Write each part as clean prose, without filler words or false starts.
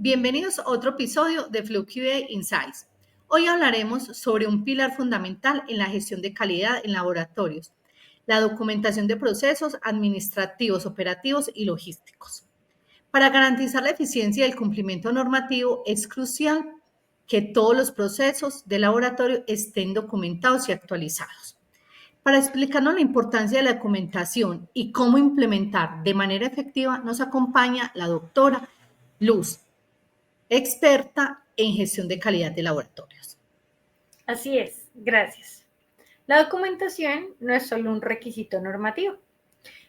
Bienvenidos a otro episodio de FlowQA Insights. Hoy hablaremos sobre un pilar fundamental en la gestión de calidad en laboratorios, la documentación de procesos administrativos, operativos y logísticos. Para garantizar la eficiencia y el cumplimiento normativo, es crucial que todos los procesos de laboratorio estén documentados y actualizados. Para explicarnos la importancia de la documentación y cómo implementar de manera efectiva, nos acompaña la doctora Luz, experta en gestión de calidad de laboratorios. Así es, gracias. La documentación no es solo un requisito normativo,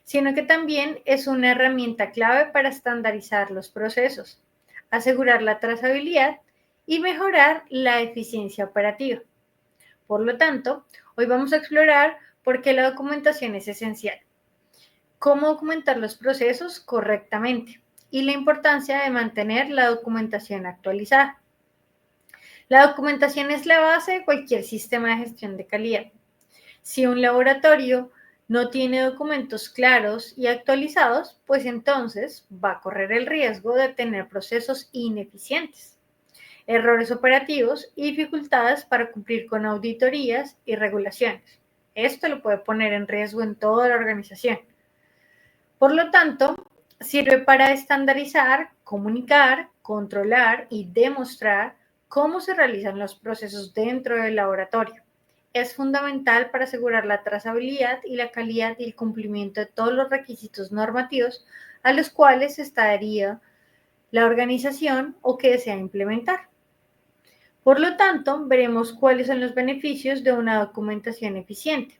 sino que también es una herramienta clave para estandarizar los procesos, asegurar la trazabilidad y mejorar la eficiencia operativa. Por lo tanto, hoy vamos a explorar por qué la documentación es esencial, cómo documentar los procesos correctamente y la importancia de mantener la documentación actualizada. La documentación es la base de cualquier sistema de gestión de calidad. Si un laboratorio no tiene documentos claros y actualizados, pues entonces va a correr el riesgo de tener procesos ineficientes, errores operativos y dificultades para cumplir con auditorías y regulaciones. Esto lo puede poner en riesgo en toda la organización. Por lo tanto, sirve para estandarizar, comunicar, controlar y demostrar cómo se realizan los procesos dentro del laboratorio. Es fundamental para asegurar la trazabilidad y la calidad y el cumplimiento de todos los requisitos normativos a los cuales está adherida la organización o que desea implementar. Por lo tanto, veremos cuáles son los beneficios de una documentación eficiente,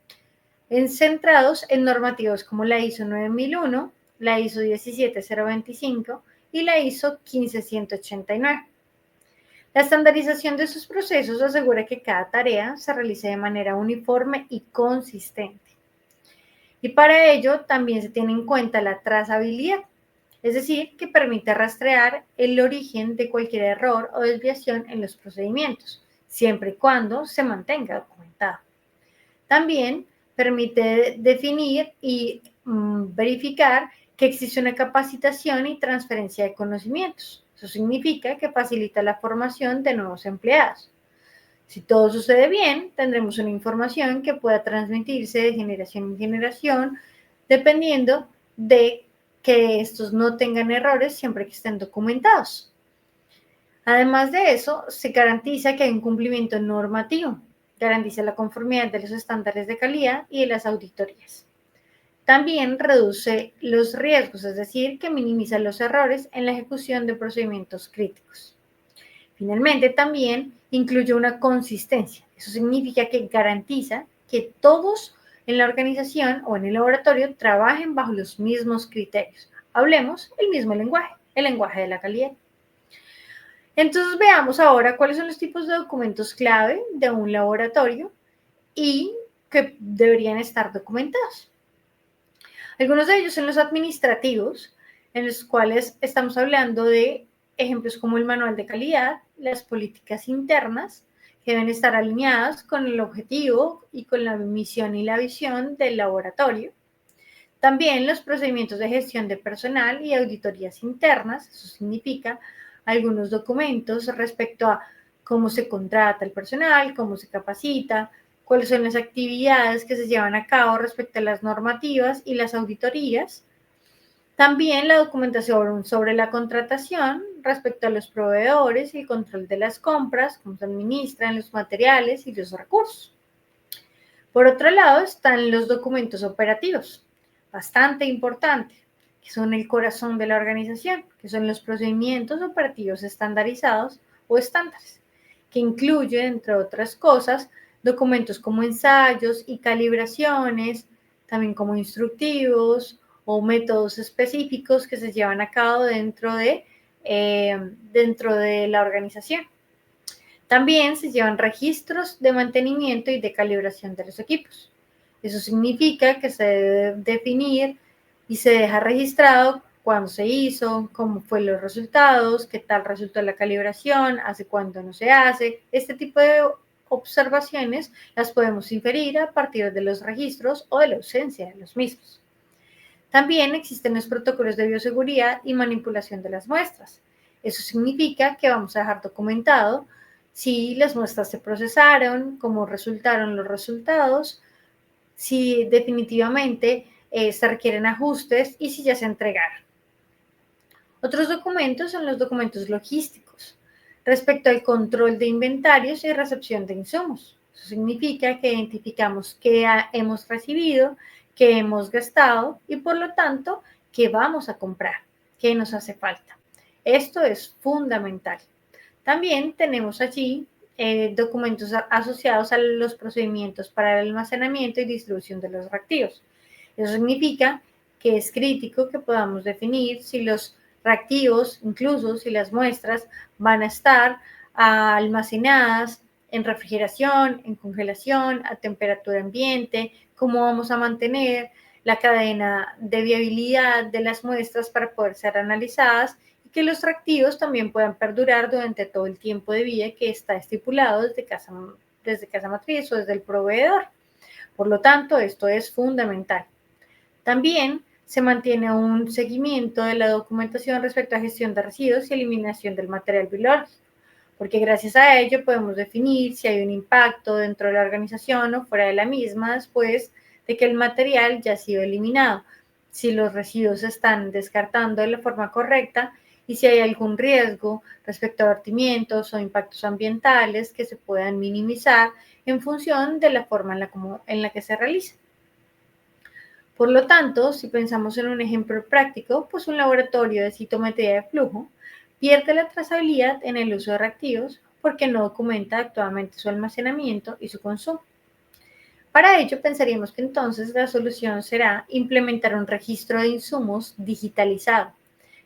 centrados en normativas como la ISO 9001, la ISO 17025 y la ISO 15189. La estandarización de sus procesos asegura que cada tarea se realice de manera uniforme y consistente. Y para ello también se tiene en cuenta la trazabilidad, es decir, que permite rastrear el origen de cualquier error o desviación en los procedimientos, siempre y cuando se mantenga documentado. También permite definir y verificar que existe una capacitación y transferencia de conocimientos. Eso significa que facilita la formación de nuevos empleados. Si todo sucede bien, tendremos una información que pueda transmitirse de generación en generación, dependiendo de que estos no tengan errores siempre que estén documentados. Además de eso, se garantiza que hay un cumplimiento normativo, garantiza la conformidad de los estándares de calidad y de las auditorías. También reduce los riesgos, es decir, que minimiza los errores en la ejecución de procedimientos críticos. Finalmente, también incluye una consistencia. Eso significa que garantiza que todos en la organización o en el laboratorio trabajen bajo los mismos criterios. Hablemos el mismo lenguaje, el lenguaje de la calidad. Entonces veamos ahora cuáles son los tipos de documentos clave de un laboratorio y que deberían estar documentados. Algunos de ellos son los administrativos, en los cuales estamos hablando de ejemplos como el manual de calidad, las políticas internas, que deben estar alineadas con el objetivo y con la misión y la visión del laboratorio. También los procedimientos de gestión de personal y auditorías internas, eso significa algunos documentos respecto a cómo se contrata el personal, cómo se capacita, cuáles son las actividades que se llevan a cabo respecto a las normativas y las auditorías. También la documentación sobre la contratación respecto a los proveedores y el control de las compras, cómo se administran los materiales y los recursos. Por otro lado están los documentos operativos, bastante importante, que son el corazón de la organización, que son los procedimientos operativos estandarizados o estándares, que incluyen, entre otras cosas, documentos como ensayos y calibraciones, también como instructivos o métodos específicos que se llevan a cabo dentro de la organización. También se llevan registros de mantenimiento y de calibración de los equipos. Eso significa que se debe definir y se deja registrado cuándo se hizo, cómo fueron los resultados, qué tal resultó la calibración, hace cuándo no se hace. Este tipo de observaciones las podemos inferir a partir de los registros o de la ausencia de los mismos. También existen los protocolos de bioseguridad y manipulación de las muestras. Eso significa que vamos a dejar documentado si las muestras se procesaron, cómo resultaron los resultados, si definitivamente se requieren ajustes y si ya se entregaron. Otros documentos son los documentos logísticos respecto al control de inventarios y recepción de insumos. Eso significa que identificamos qué hemos recibido, qué hemos gastado y por lo tanto qué vamos a comprar, qué nos hace falta. Esto es fundamental. También tenemos allí documentos asociados a los procedimientos para el almacenamiento y distribución de los reactivos. Eso significa que es crítico que podamos definir si los reactivos, incluso si las muestras van a estar almacenadas en refrigeración, en congelación, a temperatura ambiente, cómo vamos a mantener la cadena de viabilidad de las muestras para poder ser analizadas y que los reactivos también puedan perdurar durante todo el tiempo de vida que está estipulado desde casa matriz o desde el proveedor. Por lo tanto, esto es fundamental. También se mantiene un seguimiento de la documentación respecto a gestión de residuos y eliminación del material biológico, porque gracias a ello podemos definir si hay un impacto dentro de la organización o fuera de la misma después de que el material ya ha sido eliminado, si los residuos se están descartando de la forma correcta y si hay algún riesgo respecto a vertimientos o impactos ambientales que se puedan minimizar en función de la forma en la que se realiza. Por lo tanto, si pensamos en un ejemplo práctico, pues un laboratorio de citometría de flujo pierde la trazabilidad en el uso de reactivos porque no documenta actualmente su almacenamiento y su consumo. Para ello, pensaríamos que entonces la solución será implementar un registro de insumos digitalizado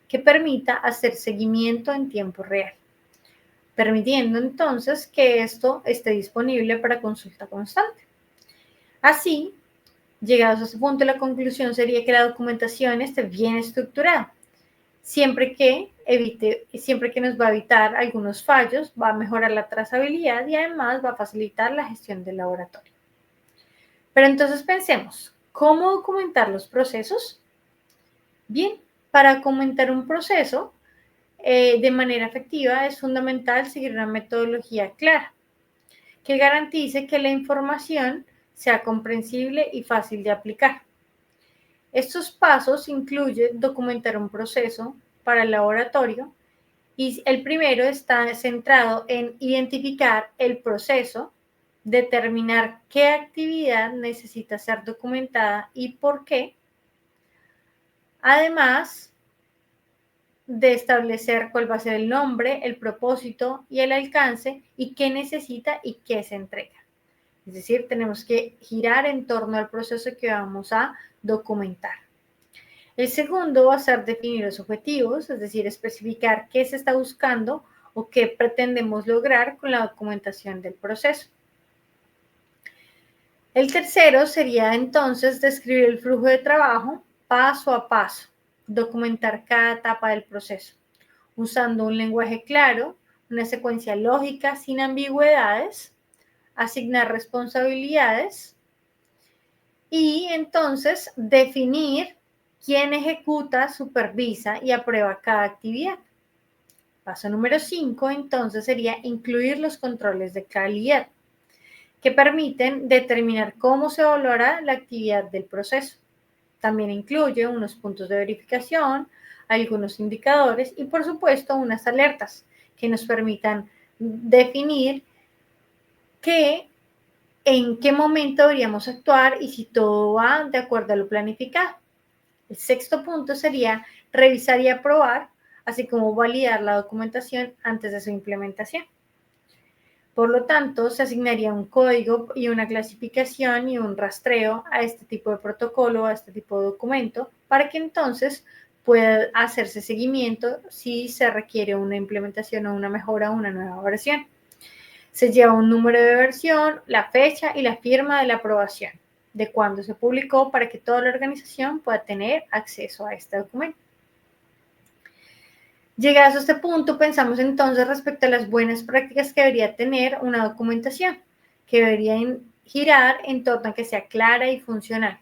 que permita hacer seguimiento en tiempo real, permitiendo entonces que esto esté disponible para consulta constante. Así, llegados a ese punto, la conclusión sería que la documentación esté bien estructurada, siempre que nos va a evitar algunos fallos, va a mejorar la trazabilidad y además va a facilitar la gestión del laboratorio. Pero entonces pensemos, ¿cómo documentar los procesos? Bien, para documentar un proceso de manera efectiva es fundamental seguir una metodología clara que garantice que la información sea comprensible y fácil de aplicar. Estos pasos incluyen documentar un proceso para el laboratorio y el primero está centrado en identificar el proceso, determinar qué actividad necesita ser documentada y por qué, además de establecer cuál va a ser el nombre, el propósito y el alcance y qué necesita y qué se entrega. Es decir, tenemos que girar en torno al proceso que vamos a documentar. El segundo va a ser definir los objetivos, es decir, especificar qué se está buscando o qué pretendemos lograr con la documentación del proceso. El tercero sería entonces describir el flujo de trabajo paso a paso, documentar cada etapa del proceso, usando un lenguaje claro, una secuencia lógica sin ambigüedades, asignar responsabilidades y entonces definir quién ejecuta, supervisa y aprueba cada actividad. Paso número 5, entonces, sería incluir los controles de calidad que permiten determinar cómo se valora la actividad del proceso. También incluye unos puntos de verificación, algunos indicadores y, por supuesto, unas alertas que nos permitan definir en qué momento deberíamos actuar y si todo va de acuerdo a lo planificado. El sexto punto sería revisar y aprobar, así como validar la documentación antes de su implementación. Por lo tanto, se asignaría un código y una clasificación y un rastreo a este tipo de protocolo, a este tipo de documento, para que entonces pueda hacerse seguimiento si se requiere una implementación o una mejora o una nueva versión. Se lleva un número de versión, la fecha y la firma de la aprobación de cuándo se publicó para que toda la organización pueda tener acceso a este documento. Llegados a este punto, pensamos entonces respecto a las buenas prácticas que debería tener una documentación, que debería girar en torno a que sea clara y funcional.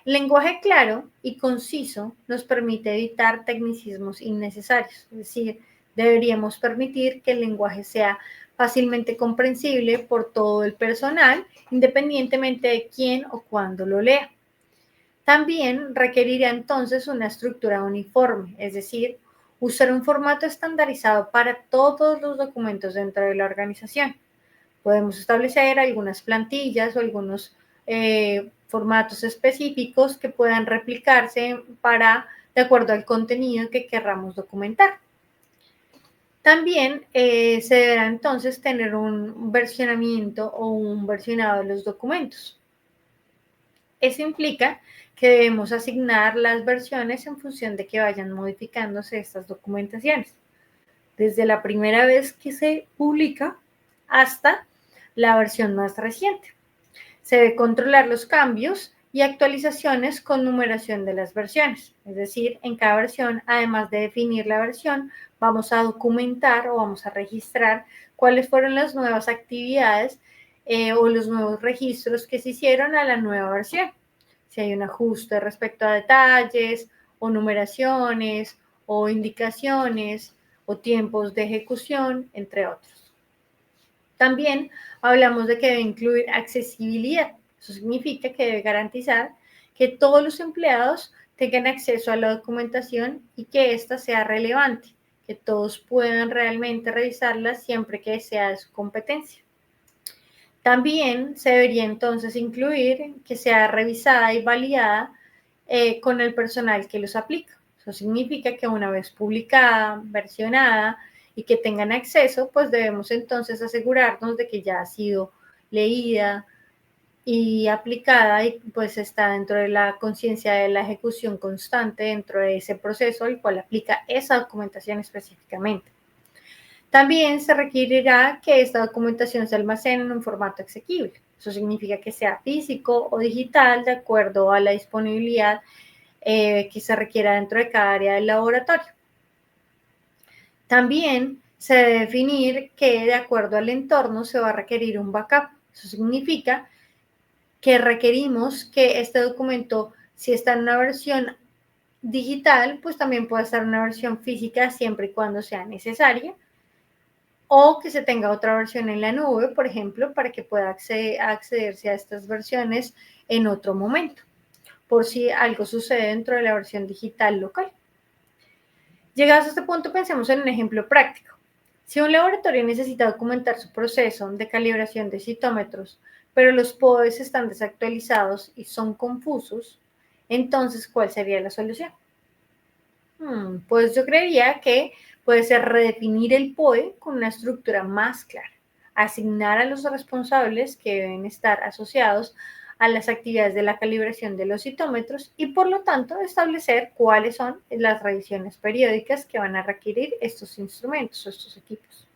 El lenguaje claro y conciso nos permite evitar tecnicismos innecesarios, es decir, Deberíamos permitir que el lenguaje sea fácilmente comprensible por todo el personal, independientemente de quién o cuándo lo lea. También requerirá entonces una estructura uniforme, es decir, usar un formato estandarizado para todos los documentos dentro de la organización. Podemos establecer algunas plantillas o algunos formatos específicos que puedan replicarse de acuerdo al contenido que querramos documentar. También se deberá entonces tener un versionamiento o un versionado de los documentos. Eso implica que debemos asignar las versiones en función de que vayan modificándose estas documentaciones, desde la primera vez que se publica hasta la versión más reciente. Se debe controlar los cambios y actualizaciones con numeración de las versiones, es decir, en cada versión, además de definir la versión, vamos a documentar o vamos a registrar cuáles fueron las nuevas actividades o los nuevos registros que se hicieron a la nueva versión. Si hay un ajuste respecto a detalles o numeraciones o indicaciones o tiempos de ejecución, entre otros. También hablamos de que debe incluir accesibilidad. Eso significa que debe garantizar que todos los empleados tengan acceso a la documentación y que ésta sea relevante, que todos puedan realmente revisarla siempre que sea de su competencia. También se debería entonces incluir que sea revisada y validada con el personal que los aplica. Eso significa que una vez publicada, versionada y que tengan acceso, pues debemos entonces asegurarnos de que ya ha sido leída y aplicada y pues está dentro de la conciencia de la ejecución constante dentro de ese proceso el cual aplica esa documentación específicamente. También se requerirá que esta documentación se almacene en un formato asequible. Eso significa que sea físico o digital de acuerdo a la disponibilidad que se requiera dentro de cada área del laboratorio. También se debe definir que de acuerdo al entorno se va a requerir un backup. Eso significa que requerimos que este documento, si está en una versión digital, pues también puede estar en una versión física siempre y cuando sea necesaria, o que se tenga otra versión en la nube, por ejemplo, para que pueda accederse a estas versiones en otro momento, por si algo sucede dentro de la versión digital local. Llegados a este punto, pensemos en un ejemplo práctico. Si un laboratorio necesita documentar su proceso de calibración de citómetros, pero los POEs están desactualizados y son confusos, entonces, ¿cuál sería la solución? Pues yo creería que puede ser redefinir el POE con una estructura más clara, asignar a los responsables que deben estar asociados a las actividades de la calibración de los citómetros y por lo tanto establecer cuáles son las revisiones periódicas que van a requerir estos instrumentos o estos equipos.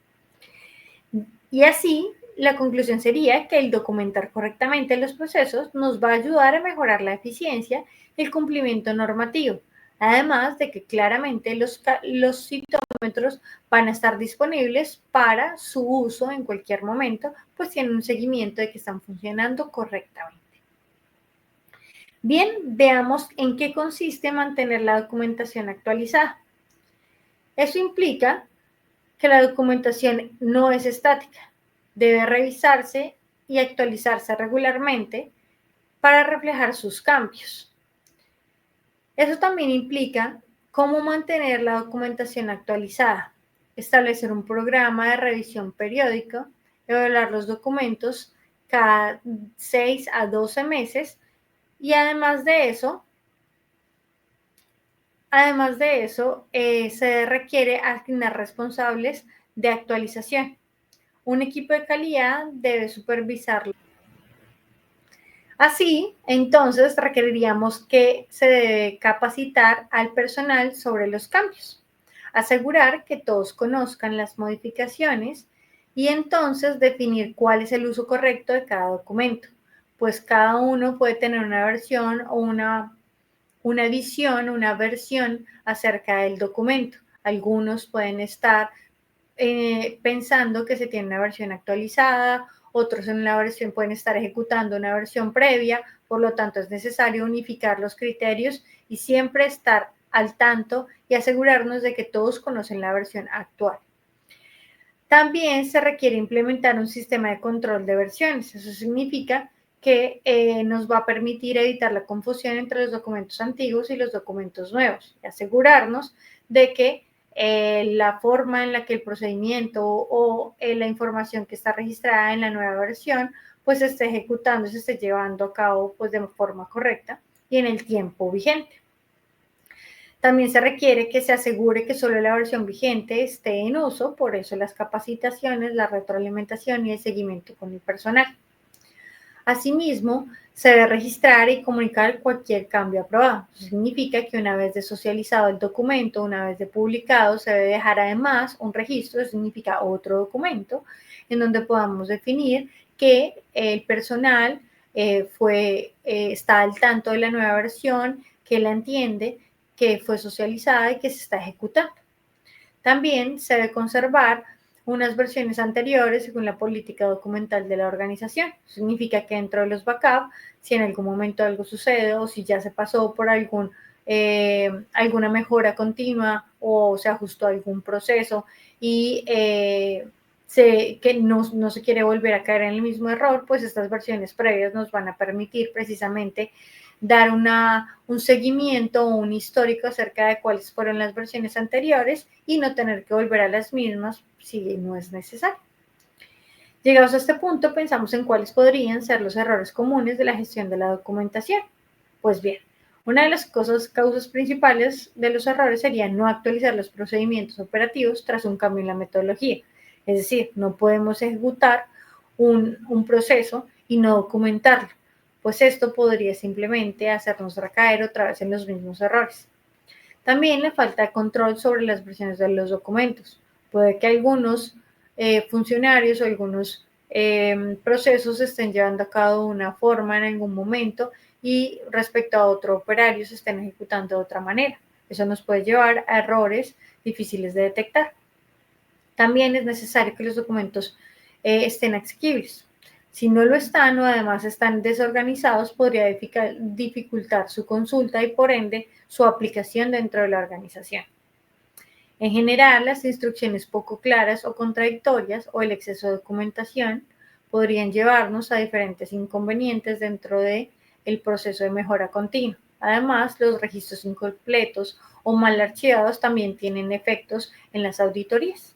Y así, la conclusión sería que el documentar correctamente los procesos nos va a ayudar a mejorar la eficiencia y el cumplimiento normativo. Además de que claramente los citómetros van a estar disponibles para su uso en cualquier momento, pues tienen un seguimiento de que están funcionando correctamente. Bien, veamos en qué consiste mantener la documentación actualizada. Eso implica que la documentación no es estática, debe revisarse y actualizarse regularmente para reflejar sus cambios. Eso también implica cómo mantener la documentación actualizada, establecer un programa de revisión periódico, evaluar los documentos cada 6 a 12 meses y además de eso, se requiere asignar responsables de actualización. Un equipo de calidad debe supervisarlo. Así, entonces, requeriríamos que se debe capacitar al personal sobre los cambios, asegurar que todos conozcan las modificaciones y entonces definir cuál es el uso correcto de cada documento, pues cada uno puede tener una versión o una visión, una versión acerca del documento. Algunos pueden estar pensando que se tiene una versión actualizada, otros en la versión pueden estar ejecutando una versión previa, por lo tanto es necesario unificar los criterios y siempre estar al tanto y asegurarnos de que todos conocen la versión actual. También se requiere implementar un sistema de control de versiones. Eso significa que nos va a permitir evitar la confusión entre los documentos antiguos y los documentos nuevos y asegurarnos de que la forma en la que el procedimiento o la información que está registrada en la nueva versión pues se esté ejecutando, se esté llevando a cabo pues de forma correcta y en el tiempo vigente. También se requiere que se asegure que solo la versión vigente esté en uso, por eso las capacitaciones, la retroalimentación y el seguimiento con el personal. Asimismo, se debe registrar y comunicar cualquier cambio aprobado. Eso significa que una vez de socializado el documento, una vez de publicado, se debe dejar además un registro, eso significa otro documento, en donde podamos definir que el personal está al tanto de la nueva versión, que la entiende, que fue socializada y que se está ejecutando. También se debe conservar unas versiones anteriores según la política documental de la organización. Significa que dentro de los backups, si en algún momento algo sucede o si ya se pasó por alguna mejora continua o se ajustó algún proceso y que no se quiere volver a caer en el mismo error, pues estas versiones previas nos van a permitir precisamente dar un seguimiento o un histórico acerca de cuáles fueron las versiones anteriores y no tener que volver a las mismas si no es necesario. Llegados a este punto, pensamos en cuáles podrían ser los errores comunes de la gestión de la documentación. Pues bien, una de las causas principales de los errores sería no actualizar los procedimientos operativos tras un cambio en la metodología. Es decir, no podemos ejecutar un proceso y no documentarlo, pues esto podría simplemente hacernos recaer otra vez en los mismos errores. También la falta de control sobre las versiones de los documentos. Puede que algunos funcionarios o algunos procesos estén llevando a cabo de una forma en algún momento y respecto a otro operario se estén ejecutando de otra manera. Eso nos puede llevar a errores difíciles de detectar. También es necesario que los documentos estén asequibles. Si no lo están o además están desorganizados, podría dificultar su consulta y por ende su aplicación dentro de la organización. En general, las instrucciones poco claras o contradictorias o el exceso de documentación podrían llevarnos a diferentes inconvenientes dentro del proceso de mejora continua. Además, los registros incompletos o mal archivados también tienen efectos en las auditorías.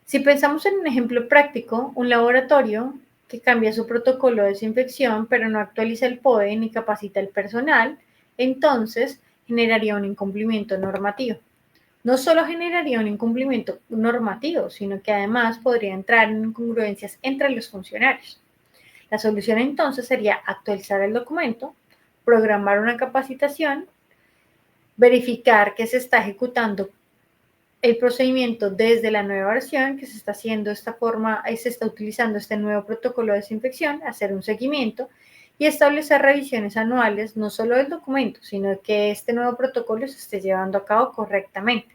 Si pensamos en un ejemplo práctico, un laboratorio que cambia su protocolo de desinfección, pero no actualiza el POE ni capacita el personal, entonces generaría un incumplimiento normativo. No solo generaría un incumplimiento normativo, sino que además podría entrar en incongruencias entre los funcionarios. La solución entonces sería actualizar el documento, programar una capacitación, verificar que se está ejecutando el procedimiento desde la nueva versión que se está haciendo de esta forma, se está utilizando este nuevo protocolo de desinfección, hacer un seguimiento y establecer revisiones anuales, no solo del documento, sino que este nuevo protocolo se esté llevando a cabo correctamente.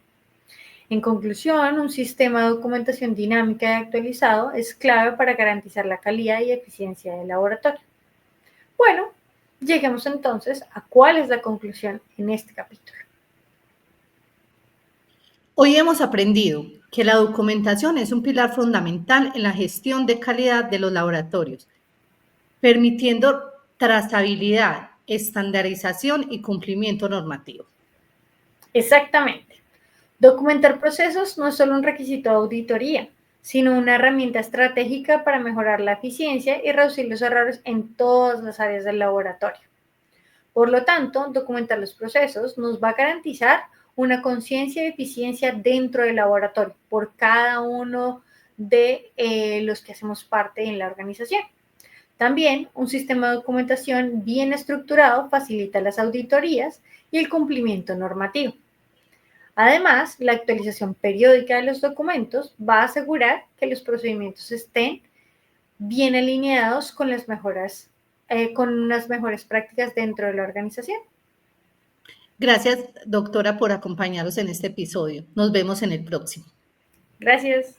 En conclusión, un sistema de documentación dinámica y actualizado es clave para garantizar la calidad y eficiencia del laboratorio. Bueno, lleguemos entonces a cuál es la conclusión en este capítulo. Hoy hemos aprendido que la documentación es un pilar fundamental en la gestión de calidad de los laboratorios, permitiendo trazabilidad, estandarización y cumplimiento normativo. Exactamente. Documentar procesos no es solo un requisito de auditoría, sino una herramienta estratégica para mejorar la eficiencia y reducir los errores en todas las áreas del laboratorio. Por lo tanto, documentar los procesos nos va a garantizar una conciencia de eficiencia dentro del laboratorio por cada uno de los que hacemos parte en la organización. También un sistema de documentación bien estructurado facilita las auditorías y el cumplimiento normativo. Además, la actualización periódica de los documentos va a asegurar que los procedimientos estén bien alineados con con unas mejores prácticas dentro de la organización. Gracias, doctora, por acompañarnos en este episodio. Nos vemos en el próximo. Gracias.